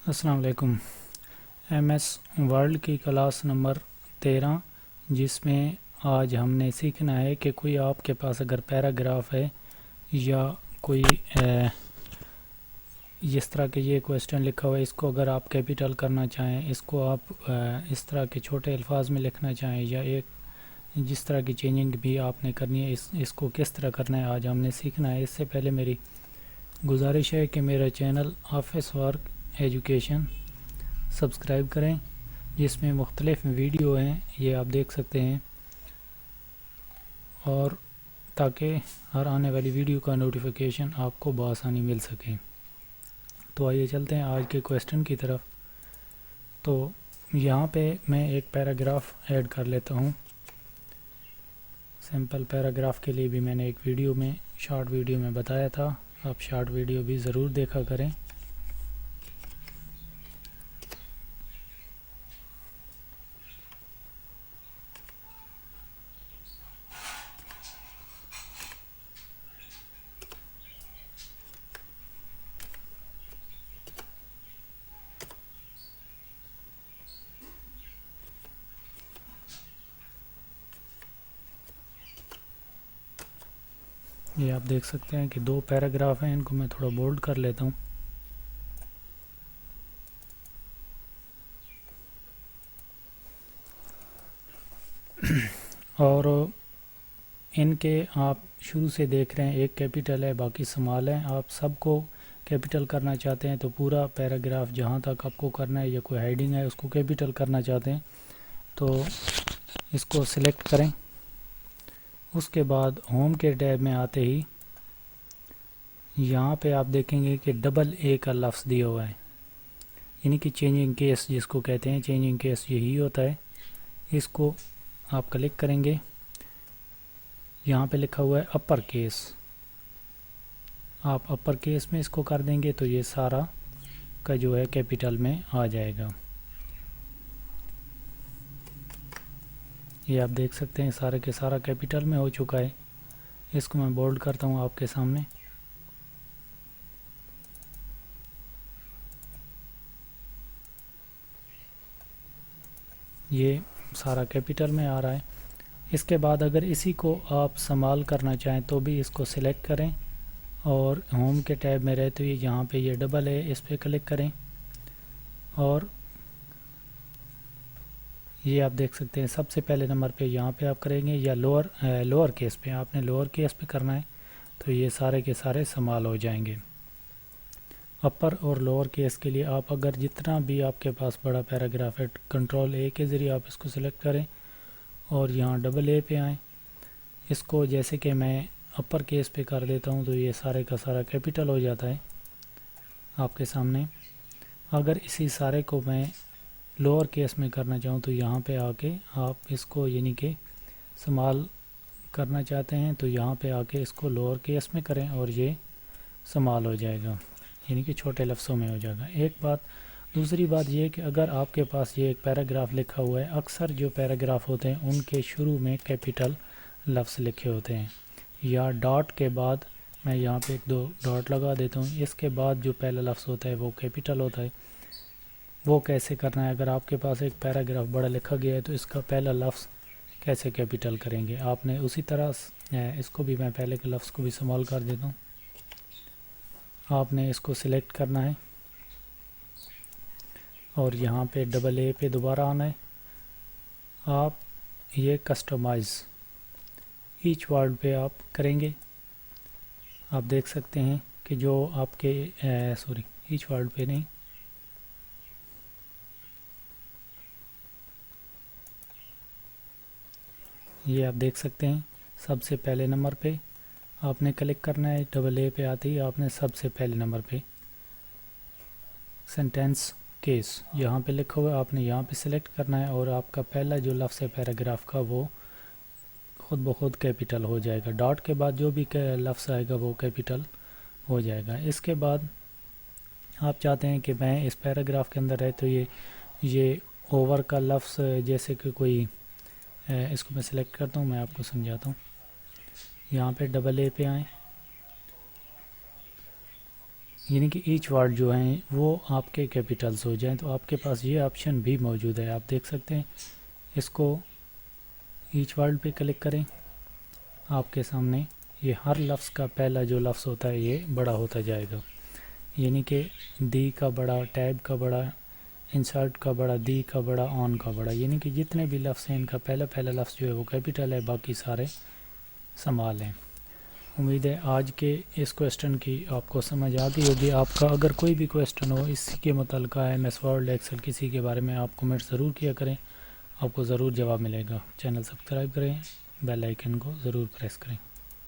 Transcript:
السلام علیکم۔ M S world کی کلاس نمبر 13 جس میں آج ہم نے سیکھنا ہے کہ کوئی آپ کے پاس اگر پیراگراف ہے یا کوئی جس طرح کے یہ کویسچن لکھا ہوا ہے، اس کو اگر آپ کیپیٹل کرنا چاہیں، اس کو آپ اس طرح کے چھوٹے الفاظ میں لکھنا چاہیں، یا ایک جس طرح کی چینجنگ بھی آپ نے کرنی ہے، اس کو کس طرح کرنا ہے آج ہم نے سیکھنا ہے۔ اس سے پہلے میری گزارش ہے کہ میرا channel office work education subscribe کریں، جس میں مختلف ویڈیو ہیں، یہ آپ دیکھ سکتے ہیں، اور تاکہ ہر آنے والی ویڈیو کا نوٹیفیکیشن آپ کو بآسانی مل سکے۔ تو آئیے چلتے ہیں آج کے کویسچن کی طرف۔ تو یہاں پہ میں ایک پیراگراف ایڈ کر لیتا ہوں۔ سمپل پیراگراف کے لیے بھی میں نے ایک ویڈیو میں شارٹ ویڈیو میں بتایا تھا، آپ شارٹ ویڈیو بھی ضرور دیکھا کریں۔ یہ آپ دیکھ سکتے ہیں کہ دو پیراگراف ہیں، ان کو میں تھوڑا بولڈ کر لیتا ہوں۔ اور ان کے آپ شروع سے دیکھ رہے ہیں، ایک کیپیٹل ہے، باقی سمال ہیں۔ آپ سب کو کیپیٹل کرنا چاہتے ہیں تو پورا پیراگراف جہاں تک آپ کو کرنا ہے، یا کوئی ہیڈنگ ہے اس کو کیپیٹل کرنا چاہتے ہیں تو اس کو سلیکٹ کریں۔ اس کے بعد ہوم کے ٹیب میں آتے ہی یہاں پہ آپ دیکھیں گے کہ ڈبل اے کا لفظ دیا ہوا ہے، یعنی کہ چینجنگ کیس جس کو کہتے ہیں، چینجنگ کیس یہی ہوتا ہے۔ اس کو آپ کلک کریں گے، یہاں پہ لکھا ہوا ہے اپر کیس، آپ اپر کیس میں اس کو کر دیں گے تو یہ سارا کا جو ہے کیپیٹل میں آ جائے گا۔ یہ آپ دیکھ سکتے ہیں سارے کے سارا کیپیٹل میں ہو چکا ہے۔ اس کو میں بولڈ کرتا ہوں آپ کے سامنے۔ یہ سارا کیپیٹل میں آ رہا ہے۔ اس کے بعد اگر اسی کو آپ سمال کرنا چاہیں تو بھی اس کو سلیکٹ کریں، اور ہوم کے ٹیب میں رہتے ہوئے یہاں پہ یہ ڈبل ہے، اس پہ کلک کریں، اور یہ آپ دیکھ سکتے ہیں سب سے پہلے نمبر پہ یہاں پہ آپ کریں گے، یا لوور کیس پہ آپ نے لوور کیس پہ کرنا ہے تو یہ سارے کے سارے سمال ہو جائیں گے۔ اپر اور لوور کیس کے لیے آپ اگر جتنا بھی آپ کے پاس بڑا پیراگراف ہے، کنٹرول اے کے ذریعے آپ اس کو سلیکٹ کریں اور یہاں ڈبل اے پہ آئیں۔ اس کو جیسے کہ میں اپر کیس پہ کر دیتا ہوں تو یہ سارے کا سارا کیپیٹل ہو جاتا ہے آپ کے سامنے۔ اگر اسی سارے کو میں لوور کیس میں کرنا چاہوں تو یہاں پہ آ کے آپ اس کو یعنی کہ سمال کرنا چاہتے ہیں تو یہاں پہ آ کے اس کو لوور کیس میں کریں اور یہ سمال ہو جائے گا، یعنی کہ چھوٹے لفظوں میں ہو جائے گا۔ ایک بات، دوسری بات یہ کہ اگر آپ کے پاس یہ ایک پیراگراف لکھا ہوا ہے، اکثر جو پیراگراف ہوتے ہیں ان کے شروع میں کیپیٹل لفظ لکھے ہوتے ہیں، یا ڈاٹ کے بعد میں یہاں پہ ایک دو ڈاٹ لگا دیتا ہوں، اس کے بعد جو پہلا لفظ ہوتا ہے وہ کیپیٹل ہوتا ہے۔ وہ کیسے کرنا ہے؟ اگر آپ کے پاس ایک پیراگراف بڑا لکھا گیا ہے تو اس کا پہلا لفظ کیسے کیپیٹل کریں گے؟ آپ نے اسی طرح اس کو بھی میں پہلے کے لفظ کو بھی سمال کر دیتا ہوں۔ آپ نے اس کو سلیکٹ کرنا ہے اور یہاں پہ ڈبل اے پہ دوبارہ آنا ہے۔ آپ یہ کسٹمائز ایچ ورڈ پہ آپ کریں گے، آپ دیکھ سکتے ہیں کہ جو آپ کے ایچ ورڈ پہ نہیں، یہ آپ دیکھ سکتے ہیں سب سے پہلے نمبر پہ آپ نے کلک کرنا ہے، ڈبل اے پہ آتے ہی آپ نے سب سے پہلے نمبر پہ سینٹینس کیس یہاں پہ لکھا ہوا ہے، آپ نے یہاں پہ سلیکٹ کرنا ہے اور آپ کا پہلا جو لفظ ہے پیراگراف کا وہ خود بخود کیپیٹل ہو جائے گا۔ ڈاٹ کے بعد جو بھی لفظ آئے گا وہ کیپیٹل ہو جائے گا۔ اس کے بعد آپ چاہتے ہیں کہ میں اس پیراگراف کے اندر رہتے ہوئے یہ اوور کا لفظ جیسے کہ کوئی اس کو میں سلیکٹ کرتا ہوں، میں آپ کو سمجھاتا ہوں۔ یہاں پہ ڈبل اے پہ آئیں یعنی کہ ایچ ورڈ جو ہیں وہ آپ کے کیپیٹلز ہو جائیں، تو آپ کے پاس یہ آپشن بھی موجود ہے، آپ دیکھ سکتے ہیں۔ اس کو ایچ ورڈ پہ کلک کریں، آپ کے سامنے یہ ہر لفظ کا پہلا جو لفظ ہوتا ہے یہ بڑا ہوتا جائے گا، یعنی کہ دی کا بڑا، ٹیب کا بڑا، انسرٹ کا بڑا، دی کا بڑا، آن کا بڑا، یعنی کہ جتنے بھی لفظ ہیں ان کا پہلا لفظ جو ہے وہ کیپیٹل ہے، باقی سارے سمال ہیں۔ امید ہے آج کے اس کویسچن کی آپ کو سمجھ آتی ہوگی۔ آپ کا اگر کوئی بھی کویسچن ہو اس کے متعلقہ ایم ایس ورڈ، ایکسل، کسی کے بارے میں آپ کمنٹ ضرور کیا کریں، آپ کو ضرور جواب ملے گا۔ چینل سبسکرائب کریں، بیل آئیکن کو ضرور پریس کریں۔